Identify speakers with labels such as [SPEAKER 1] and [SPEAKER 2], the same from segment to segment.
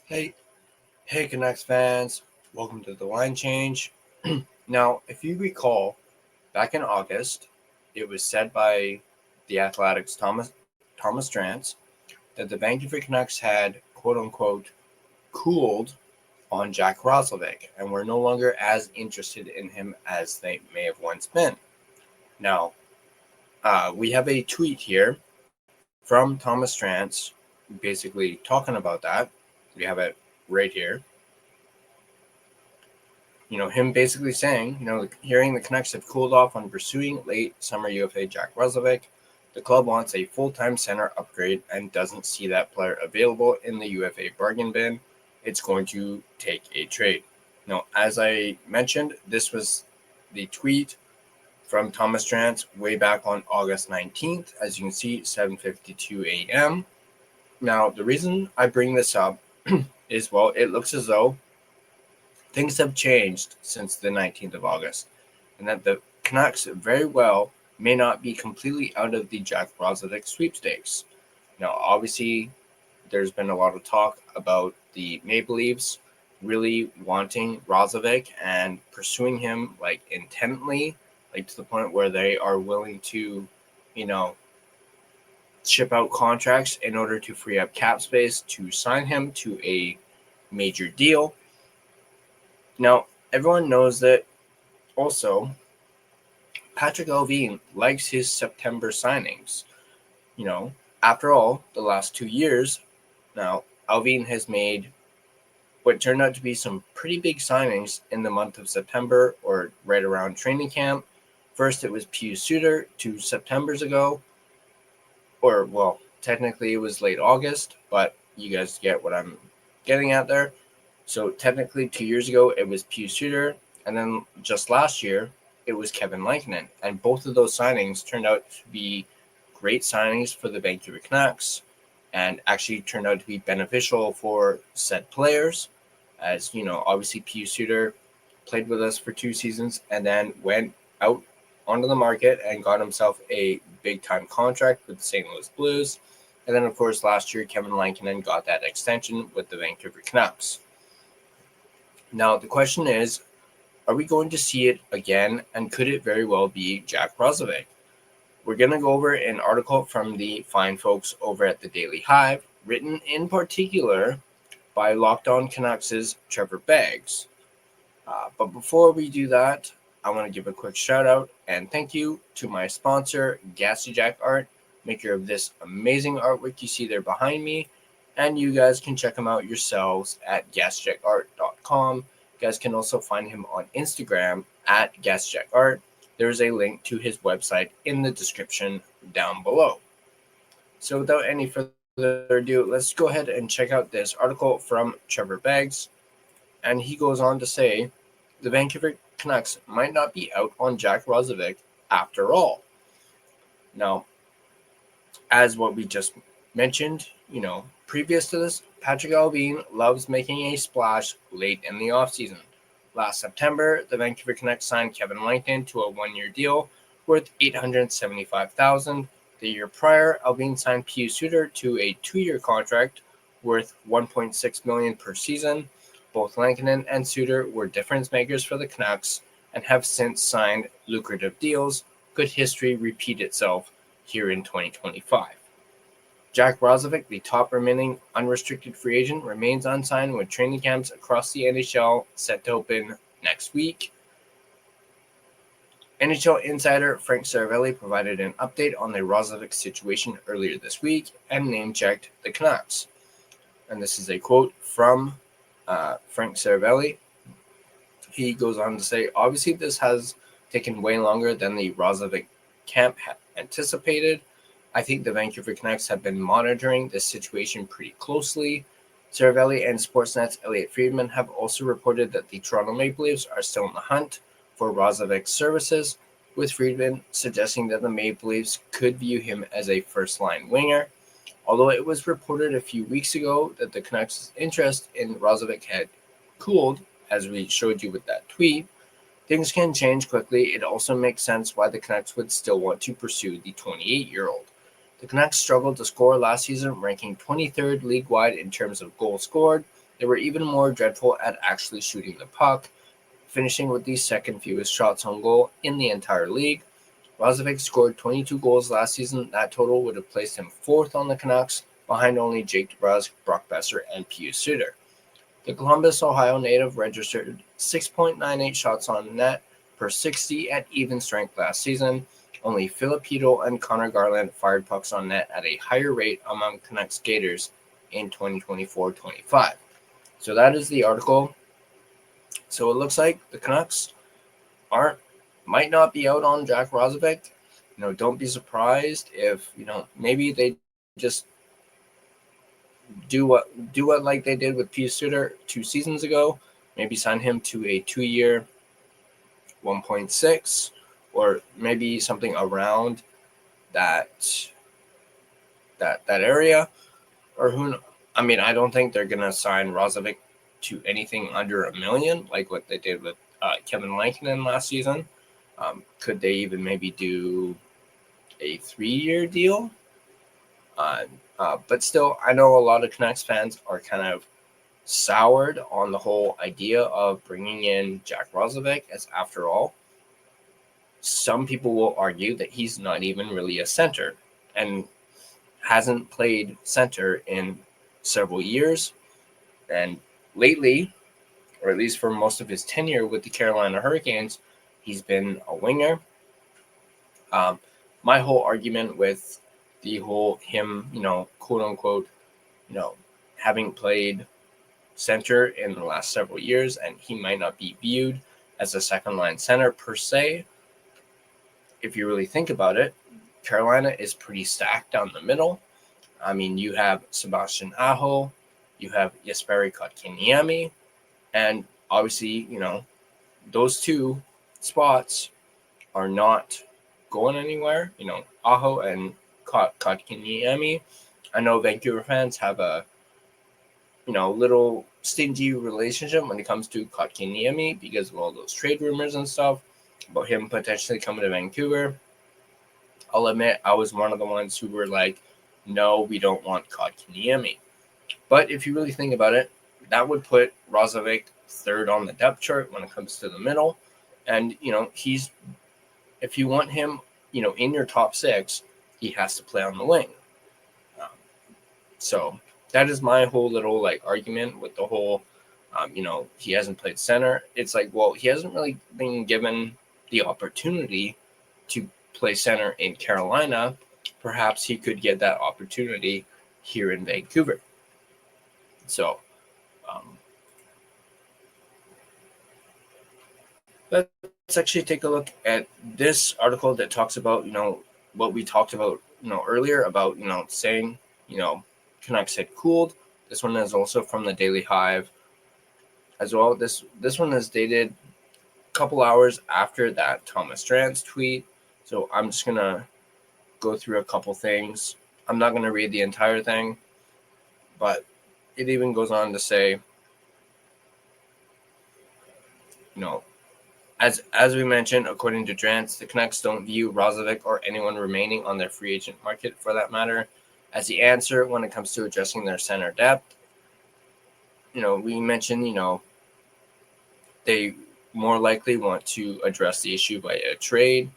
[SPEAKER 1] Hey, Canucks fans. Welcome to the line change. Now, if you recall, back in August, it was said by the Athletics' Thomas Drance that the Vancouver Canucks had quote unquote cooled on Jack Roslovic and were no longer as interested in him as they may have once been. Now, we have a tweet here from Thomas Drance basically talking about that. We have it right here. Him basically saying, hearing the Canucks have cooled off on pursuing late summer UFA Jack Roslovic, the club wants a full-time center upgrade and doesn't see that player available in the UFA bargain bin. It's going to take a trade. Now, as I mentioned, this was the tweet from Thomas Drance way back on August 19th. As you can see, 7:52 a.m. Now, the reason I bring this up is, well, it looks as though things have changed since the 19th of August, and that the Canucks very well may not be completely out of the Jack Roslovic sweepstakes. Now, obviously, there's been a lot of talk about the Maple Leafs really wanting Roslovic and pursuing him intently, to the point where they are willing to, ship out contracts in order to free up cap space to sign him to a major deal. Now, everyone knows that also Patrick Allvin likes his September signings. After all, the last 2 years, now Allvin has made what turned out to be some pretty big signings in the month of September or right around training camp. First, it was Pius Suter 2 Septembers ago, or, well, technically it was late August, but you guys get what I'm getting at there. So technically 2 years ago, it was Pius Suter, and then just last year, it was Kevin Lankinen. And both of those signings turned out to be great signings for the Vancouver Canucks and actually turned out to be beneficial for said players. As, obviously Pius Suter played with us for 2 seasons and then went out onto the market and got himself a big-time contract with the St. Louis Blues. And then, of course, last year, Kevin Lankinen got that extension with the Vancouver Canucks. Now, the question is, are we going to see it again, and could it very well be Jack Roslovic? We're going to go over an article from the fine folks over at the Daily Hive, written in particular by Locked On Canucks' Trevor Beggs. But before we do that, I want to give a quick shout out and thank you to my sponsor, Gassy Jack Art, maker of this amazing artwork you see there behind me. And you guys can check him out yourselves at gassjackart.com. You guys can also find him on Instagram at gassjackart. There's a link to his website in the description down below. So without any further ado, let's go ahead and check out this article from Trevor Beggs. And he goes on to say, the Vancouver Canucks might not be out on Jack Roslovic after all. Now, as what we just mentioned, previous to this, Patrick Allvin loves making a splash late in the offseason. Last September, the Vancouver Canucks signed Kevin Lankinen to a 1-year deal worth $875,000. The year prior, Allvin signed Pius Suter to a 2-year contract worth $1.6 million per season. Both Lankinen and Suter were difference makers for the Canucks and have since signed lucrative deals. Could history repeat itself here in 2025? Jack Roslovic, the top remaining unrestricted free agent, remains unsigned with training camps across the NHL set to open next week. NHL insider Frank Saravelli provided an update on the Roslovic situation earlier this week and name-checked the Canucks. And this is a quote from Frank Saravelli. He goes on to say, obviously this has taken way longer than the Roslovic camp had anticipated. I think the Vancouver Canucks have been monitoring this situation pretty closely. Saravelli and Sportsnet's Elliot Friedman have also reported that the Toronto Maple Leafs are still in the hunt for Roslovic's services, with Friedman suggesting that the Maple Leafs could view him as a first-line winger. Although it was reported a few weeks ago that the Canucks' interest in Roslovic had cooled, as we showed you with that tweet, things can change quickly. It also makes sense why the Canucks would still want to pursue the 28-year-old. The Canucks struggled to score last season, ranking 23rd league-wide in terms of goals scored They were even more dreadful at actually shooting the puck, finishing with the second fewest shots on goal in the entire league. Roslovic scored 22 goals last season. That total would have placed him fourth on the Canucks, behind only Jake DeBrusk, Brock Besser, and Pius Suter. The Columbus, Ohio native registered 6.98 shots on net per 60 at even strength last season. Only Filipino and Connor Garland fired pucks on net at a higher rate among Canucks skaters in 2024-25. So that is the article. So it looks like the Canucks might not be out on Jack Roslovic. Don't be surprised if maybe they just do what like they did with Pius Suter 2 seasons ago. Maybe sign him to a 2-year 1.6, or maybe something around that area, or who. I mean, I don't think they're gonna sign Roslovic to anything under $1 million, like what they did with Kevin Lankinen last season. Could they even maybe do a 3-year deal? But still, I know a lot of Canucks fans are kind of soured on the whole idea of bringing in Jack Roslovic, as after all, some people will argue that he's not even really a center and hasn't played center in several years. And lately, or at least for most of his tenure with the Carolina Hurricanes, he's been a winger. My whole argument with the whole him, quote unquote, having played center in the last several years, and he might not be viewed as a second line center per se. If you really think about it, Carolina is pretty stacked down the middle. I mean, you have Sebastian Aho, you have Jesperi Kotkaniemi, and obviously, those two spots are not going anywhere. Aho and Kotkaniemi. I know Vancouver fans have a little stingy relationship when it comes to Kotkaniemi because of all those trade rumors and stuff about him potentially coming to Vancouver. I'll admit I was one of the ones who were like, no, we don't want Kotkaniemi. But if you really think about it, that would put Roslovic third on the depth chart when it comes to the middle. And, if you want him, in your top 6, he has to play on the wing. So that is my whole little argument with the whole, he hasn't played center. It's like, well, he hasn't really been given the opportunity to play center in Carolina. Perhaps he could get that opportunity here in Vancouver. So, let's actually take a look at this article that talks about, what we talked about, earlier about, saying, Canucks had cooled. This one is also from the Daily Hive as well. This one is dated a couple hours after that Thomas Drance tweet. So I'm just going to go through a couple things. I'm not going to read the entire thing, but it even goes on to say, as we mentioned, according to Drance, the Canucks don't view Roslovic or anyone remaining on their free agent market, for that matter, as the answer when it comes to addressing their center depth. We mentioned, they more likely want to address the issue by a trade,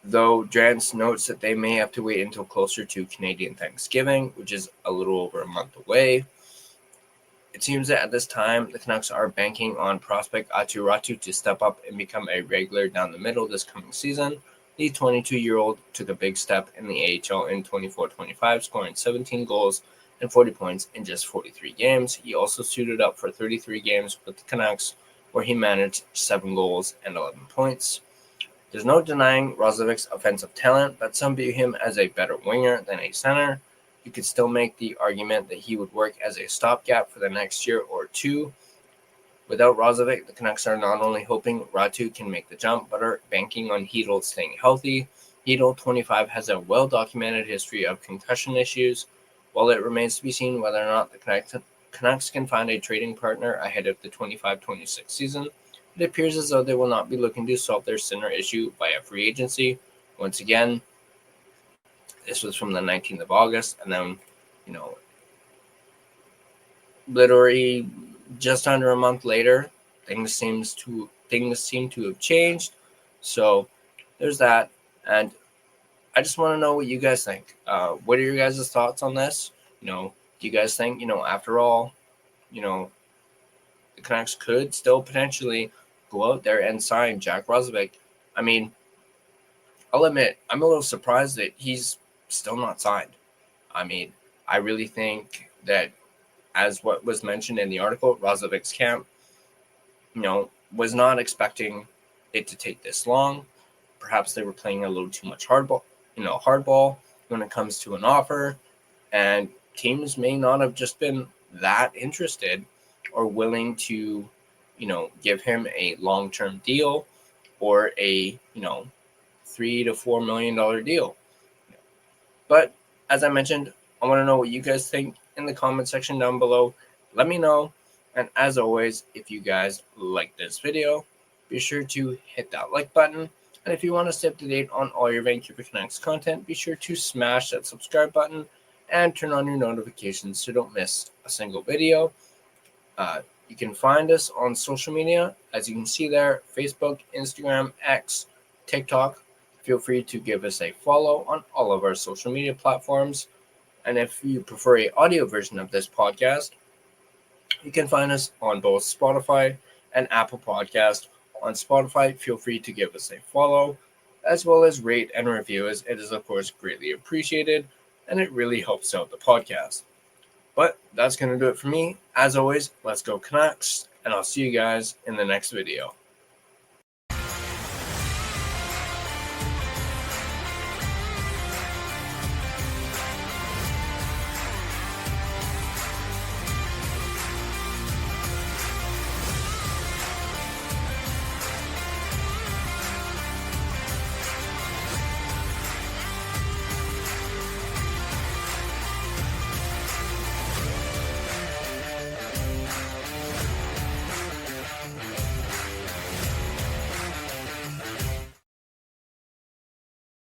[SPEAKER 1] though Drance notes that they may have to wait until closer to Canadian Thanksgiving, which is a little over a month away. It seems that at this time, the Canucks are banking on prospect Aatu Räty to step up and become a regular down the middle this coming season. The 22-year-old took a big step in the AHL in 24-25, scoring 17 goals and 40 points in just 43 games. He also suited up for 33 games with the Canucks, where he managed 7 goals and 11 points. There's no denying Roslovic's offensive talent, but some view him as a better winger than a center. You could still make the argument that he would work as a stopgap for the next year or two. Without Roslovic, the Canucks are not only hoping Räty can make the jump, but are banking on Hedl staying healthy. Hedl, 25, has a well-documented history of concussion issues. While it remains to be seen whether or not the Canucks can find a trading partner ahead of the 25-26 season, it appears as though they will not be looking to solve their center issue via free agency. Once again, this was from the 19th of August, and then, literally just under a month later, things seem to have changed. So there's that. And I just want to know what you guys think. What are your guys' thoughts on this? Do you guys think, after all, the Canucks could still potentially go out there and sign Jack Roslovic? I mean, I'll admit, I'm a little surprised that he's still not signed. I mean, I really think that, as what was mentioned in the article, Roslovic's camp, was not expecting it to take this long. Perhaps they were playing a little too much hardball when it comes to an offer, and teams may not have just been that interested or willing to, give him a long-term deal or a, $3 to $4 million deal. But as I mentioned, I want to know what you guys think in the comment section down below. Let me know. And as always, if you guys like this video, be sure to hit that like button. And if you want to stay up to date on all your Vancouver Canucks content, be sure to smash that subscribe button and turn on your notifications so you don't miss a single video. You can find us on social media, as you can see there, Facebook, Instagram, X, TikTok. Feel free to give us a follow on all of our social media platforms. And if you prefer an audio version of this podcast, you can find us on both Spotify and Apple Podcast. On Spotify, feel free to give us a follow, as well as rate and review, as it is, of course, greatly appreciated, and it really helps out the podcast. But that's going to do it for me. As always, let's go Canucks, and I'll see you guys in the next video.